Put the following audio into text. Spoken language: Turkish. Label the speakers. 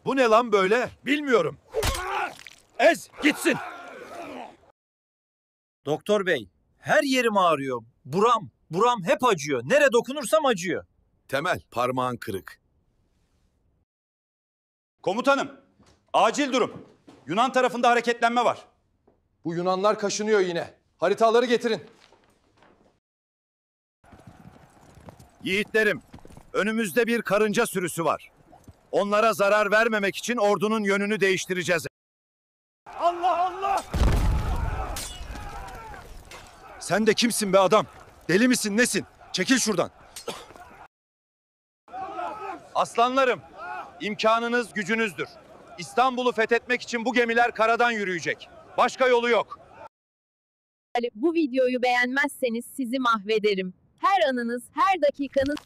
Speaker 1: Bu ne lan böyle? Bilmiyorum. Ez gitsin.
Speaker 2: Doktor bey, her yerim ağrıyor. Buram hep acıyor. Nere dokunursam acıyor.
Speaker 1: Temel, parmağın kırık.
Speaker 3: Komutanım, acil durum. Yunan tarafında hareketlenme var.
Speaker 4: Bu Yunanlar kaşınıyor yine. Haritaları getirin.
Speaker 1: Yiğitlerim, önümüzde bir karınca sürüsü var. Onlara zarar vermemek için ordunun yönünü değiştireceğiz. Allah Allah! Sen de kimsin be adam? Deli misin, nesin? Çekil şuradan. Aslanlarım, imkanınız gücünüzdür. İstanbul'u fethetmek için bu gemiler karadan yürüyecek. Başka yolu yok.
Speaker 5: Bu videoyu beğenmezseniz sizi mahvederim. Her anınız, her dakikanız